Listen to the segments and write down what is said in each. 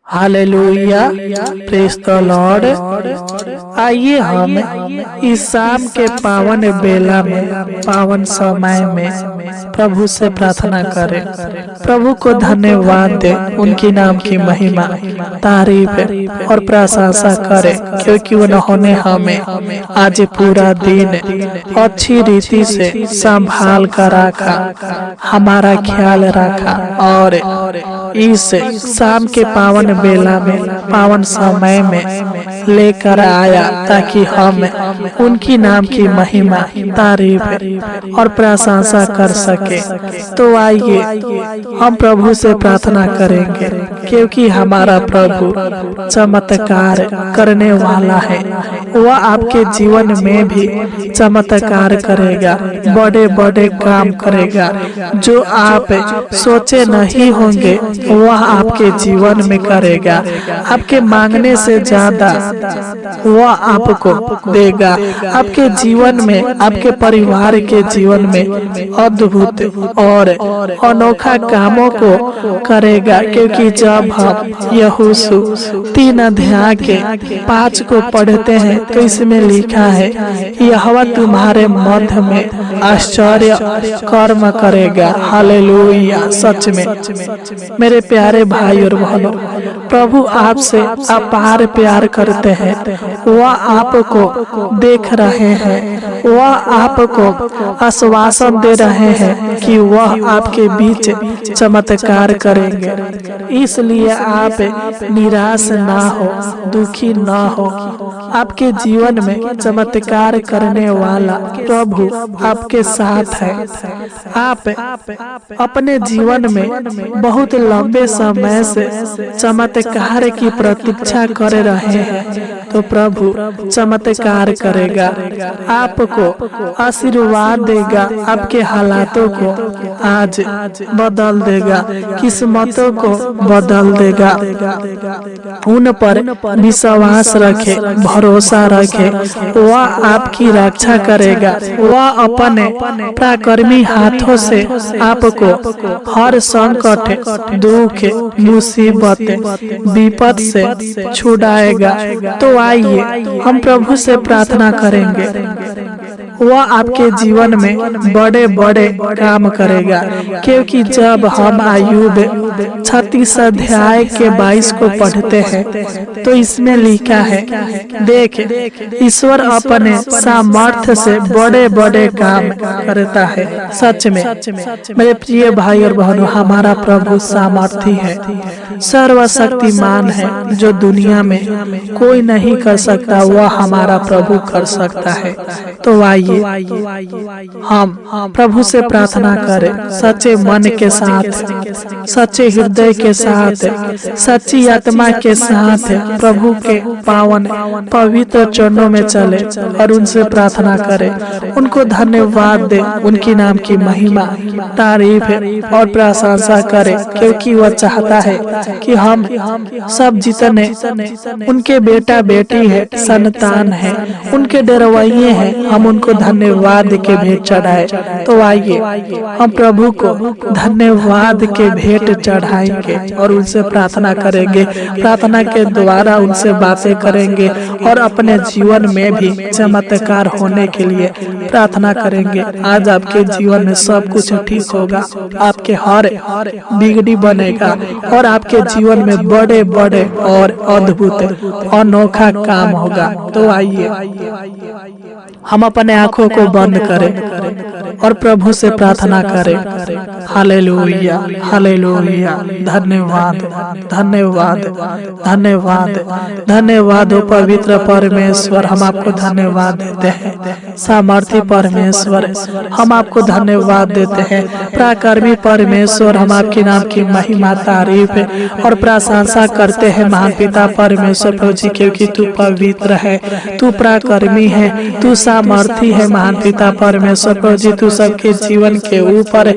Hallelujah, praise the Lord. आइए हम इस शाम के पावन बेला में, पावन समय में प्रभु से प्रार्थना करें, प्रभु को धन्यवाद दें, उनकी नाम की महिमा, तारीफ और प्रशंसा करें, क्योंकि उन्होंने हमें आज पूरा दिन अच्छी रीति से संभाल कर रखा, हमारा ख्याल रखा और इस शाम के पावन बेला में, पावन समय में लेकर आया ताकि हम उनकी नाम की महिमा, तारीफ और प्रशंसा कर सके। तो आइए हम प्रभु से प्रार्थना करेंगे, क्योंकि हमारा प्रभु चमत्कार करने वाला है। वह आपके जीवन में भी चमत्कार करेगा, बड़े बड़े काम करेगा जो आप सोचे नहीं होंगे, वह आपके जीवन में करेगा। आपके मांगने से ज्यादा वह आपको देगा। आपके जीवन में, आपके परिवार के जीवन में अद्भुत और अनोखा कामों को करेगा, क्योंकि जब हम यहोशू 3 अध्याय के 5 को पढ़ते हैं तो इसमें लिखा है, यहोवा तुम्हारे मध्य में आश्चर्य कर्म करेगा। हालेलुया। सच में मेरे प्यारे भाई और बहनों, प्रभु आपसे अपार प्यार करते हैं। वह आपको देख रहे हैं, वह आपको आश्वासन दे रहे हैं कि वह आपके बीच चमत्कार करेंगे। इसलिए आप निराश ना हो, दुखी ना हो। आपके जीवन में चमत्कार करने वाला प्रभु आपके साथ है। आप अपने जीवन में बहुत लंबे समय से चमत्कार की प्रतीक्षा कर रहे हैं, तो प्रभु चमत्कार करेगा, आपको आशीर्वाद देगा, आपके हालातों को आज बदल देगा, किस्मतों को बदल देगा। उन पर विश्वास रखे, भरोसा रखे, वह आपकी रक्षा करेगा। वह अपने पराक्रमी हाथों से आपको हर संकट, दुख, मुसीबत, विपद से छुड़ाएगा। तो आइए हम प्रभु से प्रार्थना करेंगे, वह आपके जीवन में बड़े बड़े काम करेगा। क्योंकि जब हम आयुब 36 अध्याय के 22 को पढ़ते हैं तो इसमें लिखा है, देख ईश्वर अपने सामर्थ्य से बड़े बड़े काम करता है। सच में मेरे प्रिय भाई और बहनों, हमारा प्रभु सामर्थी है, सर्वशक्तिमान है, जो दुनिया में कोई नहीं कर सकता, वह हमारा प्रभु कर सकता है। तो आइए हम प्रभु से प्रार्थना करें, सच्चे मन के साथ, सच्चे हृदय के साथ, सच्ची आत्मा के साथ प्रभु के पावन पवित्र चरणों में चले और उनसे प्रार्थना करें, उनको धन्यवाद दे, उनकी नाम की महिमा, तारीफ और प्रशंसा करें, क्योंकि वह चाहता है कि हम सब जितने उनके बेटा बेटी है, संतान है, उनके डरवैये हैं, हम उनको धन्यवाद के भेंट चढ़ाए। तो आइए हम प्रभु को धन्यवाद के भेंट चढ़ाएंगे और उनसे प्रार्थना करेंगे, प्रार्थना के द्वारा उनसे बातें करेंगे और अपने जीवन में भी चमत्कार होने के लिए प्रार्थना करेंगे। आज आपके जीवन में सब कुछ ठीक होगा, आपके हर बिगड़ी बनेगा और आपके जीवन में बड़े बड़े और अद्भुत अनोखा काम होगा। तो आइए हम अपने आंखों को बंद करें और प्रभु से प्रार्थना करें। Hallelujah, hallelujah. धन्यवाद, धन्यवाद, धन्यवाद, धन्यवाद हो पवित्र परमेश्वर, हम आपको धन्यवाद देते हैं। सामर्थी परमेश्वर, हम आपको धन्यवाद देते हैं। पराक्रमी परमेश्वर, हम आपके नाम की महिमा, तारीफ और प्रशंसा करते हैं। महान पिता परमेश्वर प्रभु जी, क्योंकि तू पवित्र है, तू पराक्रमी है, तू सामर्थी है। महान पिता परमेश्वर प्रभु जी, तू तू सबके जीवन के ऊपर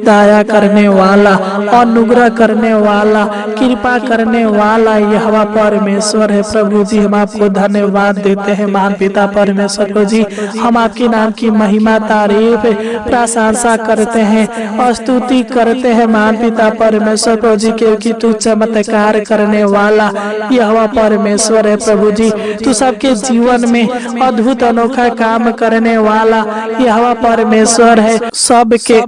दया करने वाला, अनुग्रह करने वाला, कृपा करने वाला यहोवा परमेश्वर है प्रभु जी। हम आपको धन्यवाद देते हैं महान पिता परमेश्वर प्रभु जी। हम आपके नाम की महिमा, तारीफ, प्रशंसा करते हैं और स्तुति करते हैं महान पिता परमेश्वर प्रभु जी, क्योंकि तू चमत्कार करने वाला यहोवा परमेश्वर है प्रभु जी। तू सबके जीवन में अद्भुत अनोखा काम करने वाला यहोवा परमेश्वर है। सबके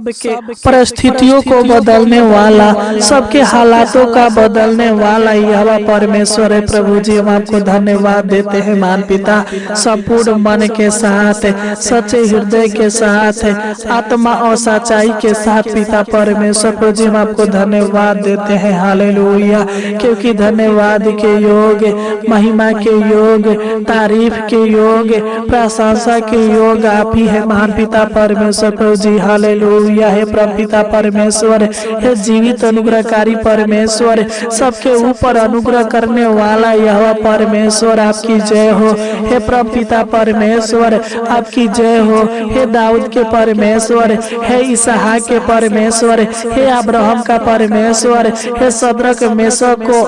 परिस्थितियों को बदलने वाला, सबके हालातों का बदलने वाला यहोवा परमेश्वर है प्रभु जी। हम आपको धन्यवाद देते हैं महान पिता। संपूर्ण मन के साथ, सच्चे हृदय के साथ, आत्मा और सच्चाई के साथ पिता परमेश्वर प्रभु जी हम आपको धन्यवाद देते हैं। हालेलुया। क्योंकि धन्यवाद के योग, महिमा के योग, तारीफ के योग, प्रशंसा के योग आप ही है महान पिता परमेश्वर प्रभु जी। हालेलुया। है प्रभु पिता परमेश्वर, है जीवित अनुग्रहकारी परमेश्वर, सबके ऊपर अनुग्रह करने वाला यहोवा परमेश्वर, आपकी जय हो। हे प्रभु पिता परमेश्वर, आपकी जय हो। हे दाऊद के परमेश्वर, हे इसहाक के परमेश्वर, हे अब्राहम का परमेश्वर, हे सदरक मेशक को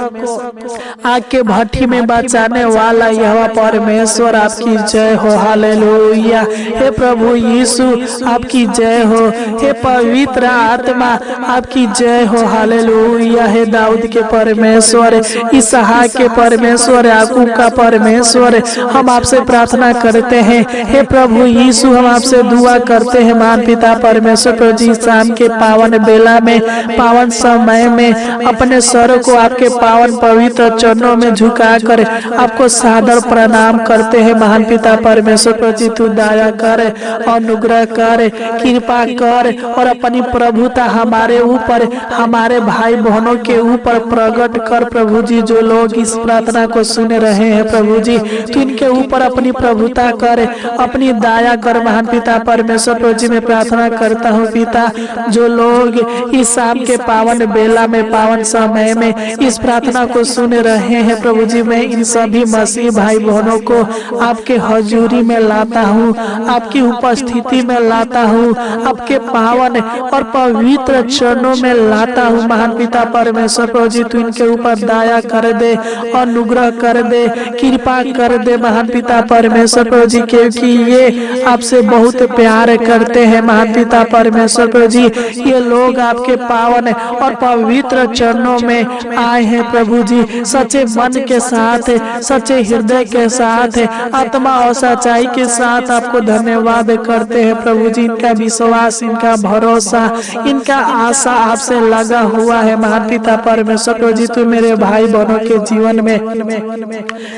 आग के भट्ठी में बचाने वाला यहोवा परमेश्वर, आपकी जय हो। हालेलुया। हे प्रभु यीशु, आपकी जय हो। हे पवित्र आत्मा, आपकी जय हो। हालेलुया। हे दाऊद के परमेश्वर, इसहाक के परमेश्वर, याकूब का परमेश्वर, हम आपसे प्रार्थना करते हैं। हे प्रभु यीशु, हम आपसे दुआ करते हैं महान पिता परमेश्वर प्रभु जी। शाम के पावन बेला में, पावन समय में अपने सर को आपके पावन पवित्र चरणों में झुकाकर आपको सादर प्रणाम करते हैं महान पिता परमेश्वर प्रभु जी। तू दया कर, अनुग्रह कर, कृपा कर और अपनी प्रभुता हमारे ऊपर, हमारे भाई बहनों के ऊपर प्रकट कर प्रभु जी। जो लोग इस प्रार्थना को सुन रहे हैं प्रभु जी, तू इनके ऊपर अपनी प्रभुता कर, अपनी दया कर महान पिता परमेश्वर प्रभु जी। मैं प्रार्थना करता हूँ पिता, जो लोग इस शाम के पावन बेला में, पावन समय में इस प्रार्थना को सुन रहे हैं प्रभु जी, मैं इन सभी मसीह भाई बहनों को आपके हजूरी में लाता हूँ, आपकी उपस्थिति में लाता हूँ, आपके पावन और पवित्र चरणों में लाता हूँ महान पिता परमेश्वर प्रभु जी। तू इनके ऊपर दया कर दे, अनुग्रह कर दे, कृपा कर दे महान पिता परमेश्वर प्रभु जी, क्योंकि ये आपसे बहुत प्यार करते हैं महान पिता परमेश्वर प्रभु जी। ये लोग आपके पावन और पवित्र चरणों में आए हैं प्रभु जी, सच्चे मन के साथ, सच्चे हृदय के साथ, आत्मा और सच्चाई के साथ आपको धन्यवाद करते हैं प्रभु जी। इनका विश्वास, इनका भरोसा, इनका आशा आपसे लगा हुआ है महान पिता परमेश्वर प्रभु जी। तू मेरे भाई बहनों के जीवन में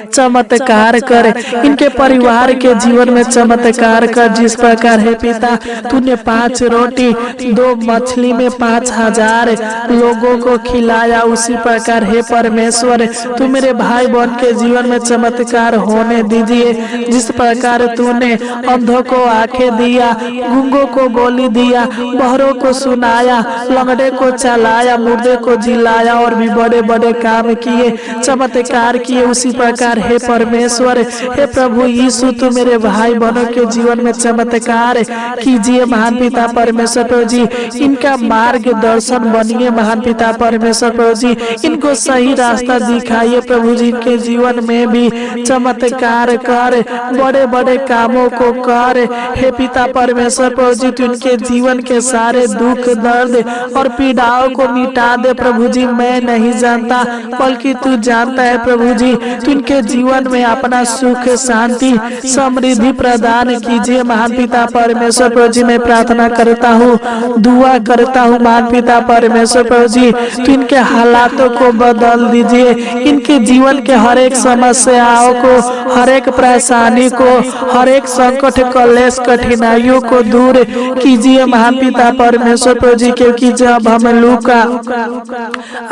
चमत्कार कर, इनके परिवार के जीवन में चमत्कार कर। जिस प्रकार है पिता, तूने 5 रोटी 2 मछली में 5000 लोगों को खिलाया, उसी प्रकार है परमेश्वर तू मेरे भाई बहन के जीवन में चमत्कार होने दीजिए। जिस प्रकार तूने अंधों को आंखें दिया, गूंगों को बोली दिया, बहरों को सुनाया, लंगड़े को चलाया, मुर्दे को जिलाया और भी बड़े बड़े काम किए, चमत्कार किए, उसी प्रकार हे परमेश्वर, हे प्रभु यीशु, तू मेरे भाई बहनों के जीवन में चमत्कार कीजिए महान पिता परमेश्वर प्रभु जी। इनका मार्गदर्शन बनिए महान पिता परमेश्वर प्रभु जी। इनको सही रास्ता दिखाइए प्रभु जी। इनके जीवन में भी चमत्कार कर, बड़े बड़े कामों को कर हे पिता परमेश्वर प्रभु जी। तू इनके जीवन के सारे दुख, दर्द और पीड़ाओं को मिटा दे प्रभु जी। मैं नहीं जानता, बल्कि तू जानता है प्रभु जी। तू इनके जीवन में अपना सुख, शांति, समृद्धि प्रदान कीजिए महान पिता परमेश्वर प्रभु जी। मैं प्रार्थना करता हूँ, दुआ करता हूँ महान पिता परमेश्वर प्रभु जी। तू इनके हालातों को बदल दीजिए, इनके जीवन के हर एक समस्याओं को, हर एक परेशानी को, हर एक संकट, कलेश, कठिनाइयों को दूर कीजिए महान पिता परमेश्वर प्रभु जी। क्योंकि जब हम लूका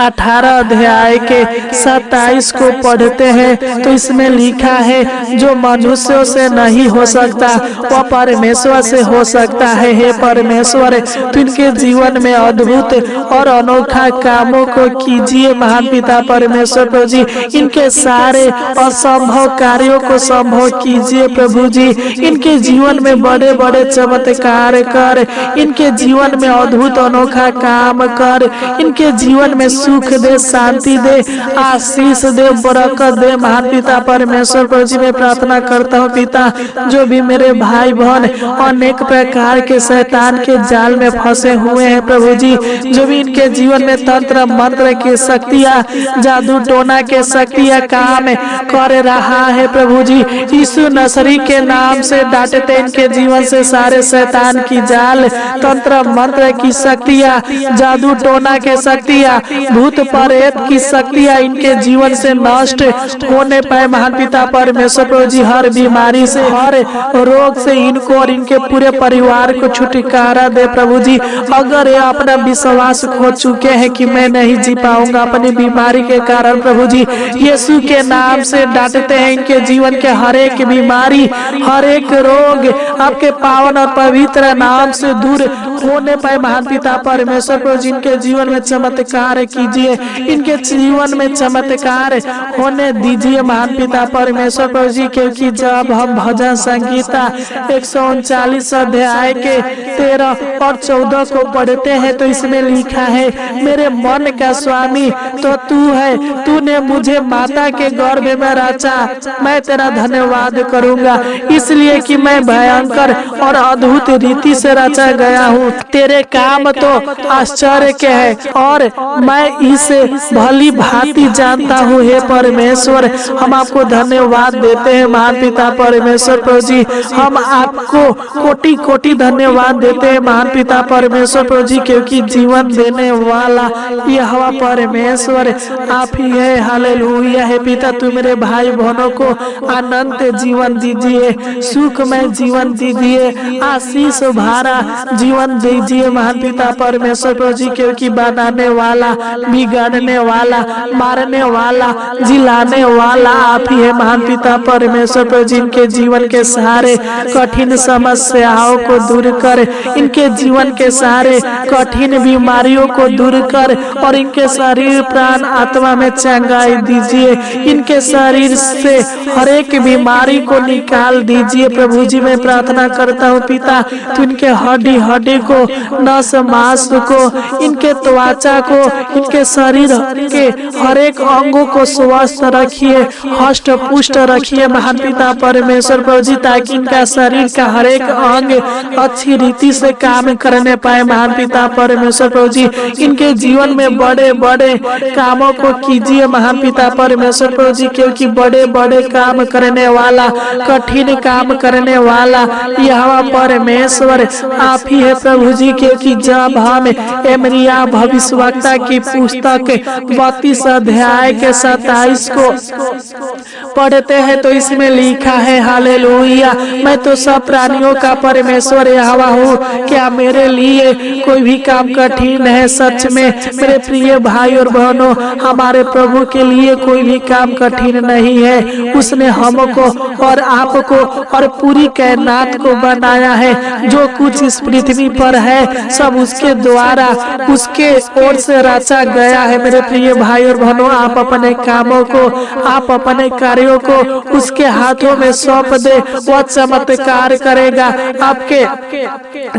18 अध्याय के 27 को पढ़ते हैं तो इसमें लिखा है, जो मनुष्यों से नहीं हो सकता वह परमेश्वर से हो सकता है। हे परमेश्वर, तू इनके जीवन में अद्भुत और अनोखा कामों को कीजिए महान पिता परमेश्वर प्रभु जी। इनके सारे असंभव कार्यों को संभव कीजिए प्रभु जी। इनके जीवन में बड़े बड़े चमत्कार चमत्कार कर, इनके जीवन में अद्भुत अनोखा काम कर, इनके जीवन में सुख दे, शांति दे, आशीष दे, बरकत दे। महान पिता परमेश्वर प्रभु जी मैं प्रार्थना करता हूँ पिता, जो भी मेरे भाई बहन अनेक प्रकार के शैतान के जाल में फंसे हुए हैं प्रभु जी, जो भी इनके जीवन में तंत्र मंत्र की शक्तियाँ, जादू टोना के शक्तियाँ काम कर रहा है प्रभु जी, यीशु नसरी के नाम से डांटते इनके जीवन से सारे शैतान की जाल, तंत्र मंत्र की शक्तियाँ, जादू टोना के शक्तियाँ, भूत प्रेत की शक्तियाँ इनके जीवन से नष्ट होने पाए। महान पिता परमेश्वर प्रभु जी हर बीमारी से, हर रोग से इनको और इनके पूरे परिवार को छुटकारा दे प्रभु जी। अगर ये अपना विश्वास खो चुके हैं कि मैं नहीं जी पाऊंगा अपनी बीमारी के कारण प्रभु जी, यीशु के नाम से डांटते हैं इनके जीवन के हर एक बीमारी, हर एक रोग आपके पावन और पवित्र नाम से दूर होने पाए। महान पिता परमेश्वर प्रभु जी इनके जीवन में चमत्कार कीजिए, इनके जीवन में चमत्कार होने दीजिए महान पिता परमेश्वर प्रभु जी, क्योंकि जब हम भजन संगीता 139 अध्याय के 13 और 14 को पढ़ते हैं तो इसमें लिखा है, मेरे मन का स्वामी तो तू है, तूने मुझे माता के गर्भ में रचा, मैं तेरा धन्यवाद करूंगा इसलिए कि मैं भयंकर और अद्भुत रीति से रचा गया हूँ। तेरे काम तो आश्चर्य के है और मैं इसे भली भांति जानता हूँ। हे परमेश्वर हम आपको धन्यवाद देते हैं महान पिता परमेश्वर प्रभु जी, हम आपको कोटि कोटि धन्यवाद देते हैं महान पिता परमेश्वर प्रभु जी, क्योंकि जीवन देने वाला यहोवा परमेश्वर आप ही है। हालेलुया। हे पिता तू मेरे भाई बहनों को अनंत जीवन दीजिए, सुखमय जीवन दीजिए, आशीष भरा जीवन दीजिए महान पिता परमेश्वर प्रभु जी, क्योंकि बनाने वाला, बिगाड़ने वाला, मारने वाला, जिलाने वाला आप ही है महान पिता परमेश्वर प्रभु जी। इनके जीवन के सारे कठिन समस्याओं को दूर कर, इनके जीवन के सारे कठिन बीमारियों को दूर कर और इनके शरीर प्राण आत्मा में चंगाई दीजिए, इनके शरीर से हर एक बीमारी को निकाल दीजिए प्रभु जी। मैं प्रार्थना करता हूँ पिता तू इनके हड्डी हड्डी को, नस मांस को, इनके त्वचा को, इनके शरीर के हर एक अंगों को स्वस्थ रखिए, हष्ट पुष्ट रखिए महान पिता परमेश्वर प्रभु जी, ताकि इनका शरीर का हर एक अंग अच्छी रीति से काम करने पाए महान पिता परमेश्वर प्रभु जी। इनके जीवन में बड़े बड़े कामों को कीजिए महान पिता परमेश्वर प्रभु जी, क्योंकि बड़े बड़े काम करने वाला, कठिन काम करने वाला यहोवा परमेश्वर आप ही है प्रभु जी। क्योंकि जब हम एमरिया भविष्यवक्ता की पुस्तक 32 अध्याय के 27 को पढ़ते हैं तो इसमें लिखा है, हालेलुया, मैं तो सब प्राणियों का परमेश्वर यहोवा हूँ, क्या मेरे लिए कोई भी काम कठिन है? सच में मेरे प्रिय भाई और बहनों, हमारे प्रभु के लिए कोई भी काम कठिन नहीं है। उसने हमको और आपको और पूरी कायनात को बनाया है। जो कुछ इस पृथ्वी पर है सब उसके द्वारा, उसके ओर से रचा गया है। मेरे प्रिय भाई और बहनों, आप अपने कामों को, आप अपने कार्यों को उसके हाथों में सौंप दे, वह चमत्कार करेगा, आपके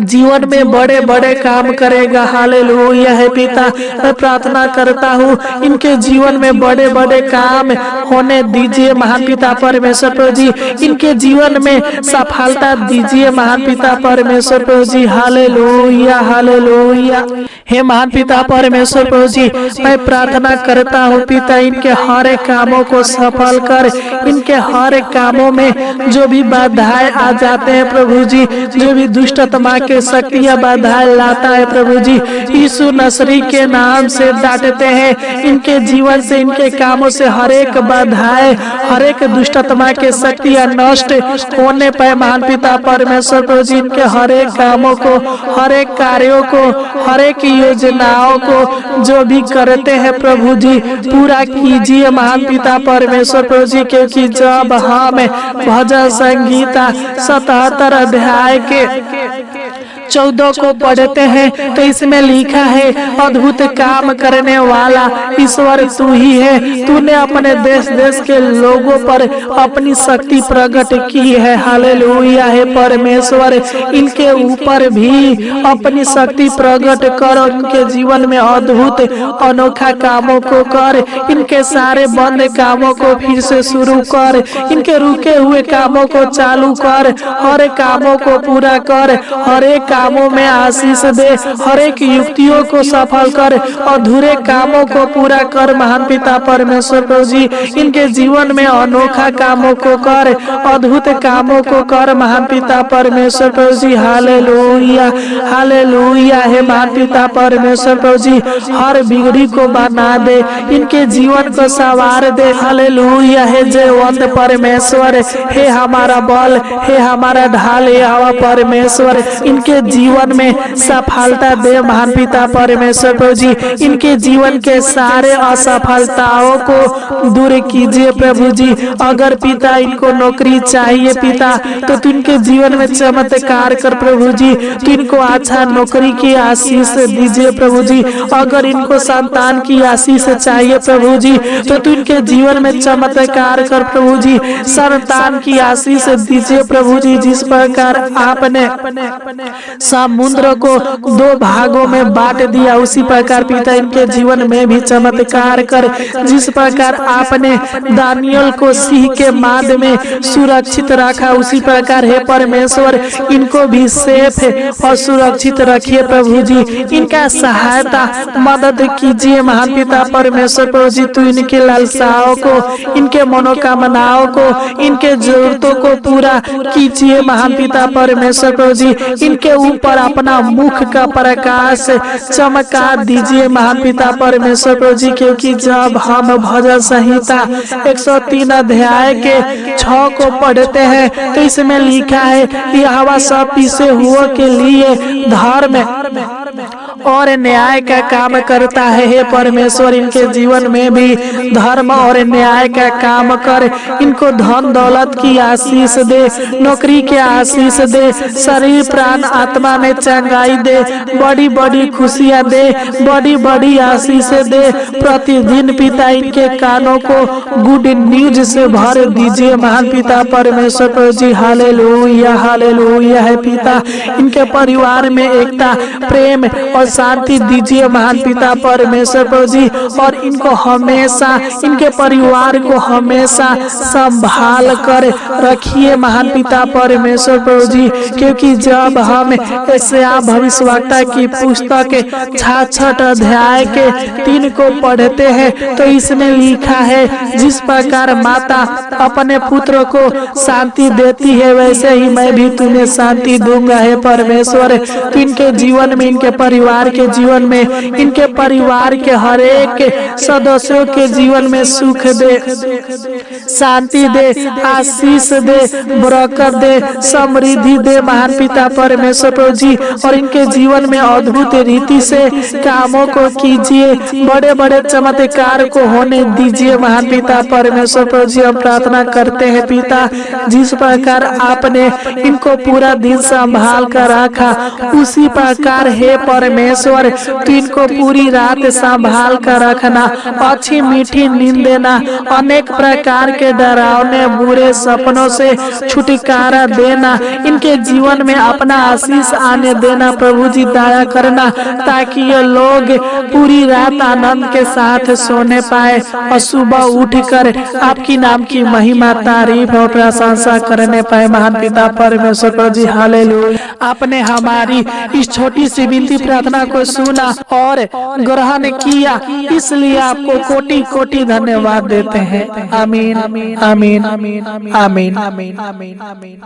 जीवन में बड़े बड़े काम करेगा। हालेलुया। है पिता मैं प्रार्थना करता हूँ इनके जीवन में बड़े बड़े काम होने दीजिए महान पिता परमेश्वर प्रभु जी, इनके जीवन में सफलता दीजिए महान पिता परमेश्वर प्रभु जी। Hallelujah hallelujah. हे महान पिता परमेश्वर प्रभु जी, मैं प्रार्थना करता हूँ पिता इनके हर एक कामों को सफल कर, इनके हर एक कामों में जो भी बाधाएं आ जाते हैं प्रभु जी, जो भी दुष्ट आत्मा के शक्तियां बाधाएं लाता है प्रभु जी, यीशु नसरी के नाम से डांटते हैं। इनके जीवन से, इनके कामों से हर एक बाधाएं, हर एक दुष्ट आत्मा के शक्तियां नष्ट होने पाए महान पिता परमेश्वर प्रभु जी। इनके हर एक कामों को, हर एक कार्यों को, हर एक योजनाओं को जो भी करते हैं प्रभु जी पूरा कीजिए महान पिता परमेश्वर प्रभु जी। क्योंकि जब हम भजन संगीता 77 अध्याय के 14 को पढ़ते हैं तो इसमें लिखा है, अद्भुत काम करने वाला ईश्वर तू ही है, तूने अपने देश देश के लोगों पर अपनी शक्ति प्रकट की है। हालेलुया है परमेश्वर, इनके ऊपर भी अपनी शक्ति प्रकट कर, उनके जीवन में अद्भुत अनोखा कामों को कर, इनके सारे बंद कामों को फिर से शुरू कर, इनके रुके हुए कामों को चालू कर, हर एक कामों को पूरा कर, हर एक कामों में आशीष दे, हर एक युक्तियों को सफल कर, अधूरे कामों को पूरा कर। महान पिता परमेश्वर प्रभु जी, इनके जीवन में अनोखा कामों को कर, अद्भुत कामों को कर। महान पिता परमेश्वर प्रभु जी, हालेलुया हालेलुया है। महान पिता परमेश्वर प्रभु जी, हर बिगड़ी को बना दे, इनके जीवन को संवार दे। हालेलुया है जयवंत परमेश्वर, हे हमारा बल, हे हमारा ढाल, हे हवा परमेश्वर, इनके जीवन में सफलता दे। महान पिता परमेश्वर प्रभु जी, इनके जीवन के सारे असफलताओं को दूर कीजिए प्रभु जी। अगर पिता इनको नौकरी चाहिए पिता, तो तू इनके जीवन में चमत्कार कर प्रभु जी, तू इनको अच्छा नौकरी की आशीष दीजिए प्रभु जी। अगर इनको संतान की आशीष चाहिए प्रभु जी, तो तू इनके जीवन में चमत्कार कर प्रभु जी, संतान की आशीष दीजिए प्रभु जी। जिस प्रकार आपने समुद्र को 2 भागों में बांट दिया, उसी प्रकार पिता इनके जीवन में भी चमत्कार कर। जिस प्रकार आपने दानियल को सिंह के माद में सुरक्षित रखा, उसी प्रकार हे परमेश्वर इनको भी सेफ और सुरक्षित रखिए प्रभु जी। इनका सहायता मदद कीजिए महान पिता परमेश्वर प्रभु जी। तू इनके लालसाओं को, इनके मनोकामनाओं को, इनके जरूरतों को पूरा कीजिए महान पिता परमेश्वर प्रभु जी। इनके ऊपर अपना मुख का प्रकाश चमका दीजिए महान पिता परमेश्वर प्रभु जी। क्योंकि जब हम भजन संहिता 103 अध्याय के 6 को पढ़ते हैं तो इसमें लिखा है, यहोवा सब पीछे हुओं के लिए धर्म और न्याय का काम करता है। हे परमेश्वर, इनके जीवन में भी धर्म और न्याय का काम कर, इनको धन दौलत की आशीष दे, नौकरी के आशीष दे, शरीर प्राण आत्मा में चंगाई दे, बड़ी बड़ी खुशियां दे, बड़ी बड़ी आशीष दे। प्रतिदिन पिता इनके कानों को गुड न्यूज से भर दीजिए महान पिता परमेश्वर प्रभु जी। हालेलुया हालेलुया है पिता, इनके परिवार में एकता, प्रेम और शांति दीजिए महान पिता परमेश्वर प्रभु जी। और इनको हमेशा, इनके परिवार को हमेशा संभाल कर रखिए महान पिता परमेश्वर प्रभु जी। क्योंकि जब हम यशायाह भविष्यवक्ता की पुस्तक 66 अध्याय के 3 को पढ़ते हैं तो इसमें लिखा है, जिस प्रकार माता अपने पुत्र को शांति देती है, वैसे ही मैं भी तुम्हें शांति दूंगा। है परमेश्वर, तो इनके जीवन में, इनके परिवार के जीवन में, इनके परिवार के हर एक सदस्यों के जीवन में सुख दे, शांति दे, आशीष दे, बरकत दे, समृद्धि दे महान पिता परमेश्वर प्रभु जी। और इनके जीवन में अद्भुत रीति से कामों को कीजिए, बड़े बड़े चमत्कार को होने दीजिए महान पिता परमेश्वर प्रभु जी। हम प्रार्थना करते हैं पिता, जिस प्रकार आपने इनको पूरा दिन संभाल कर रखा, उसी प्रकार हे परमेश्वर तू इनको पूरी रात संभाल कर रखना, अच्छी मीठी नींद देना, अनेक प्रकार के डरावने बुरे सपनों से छुटकारा देना, इनके जीवन में अपना आशीष आने देना प्रभु जी। दया करना ताकि ये लोग पूरी रात आनंद के साथ सोने पाए और सुबह उठकर आपकी नाम की महिमा, तारीफ और प्रशंसा करने पाए महान पिता परमेश्वर प्रभु जी। हालेलुया। आपने हमारी इस छोटी सी विनती प्रार्थना को सुना और ग्रहण किया, इसलिए आपको कोटि कोटि धन्यवाद देते हैं। आमीन आमीन आमीन आमीन आमीन आमीन।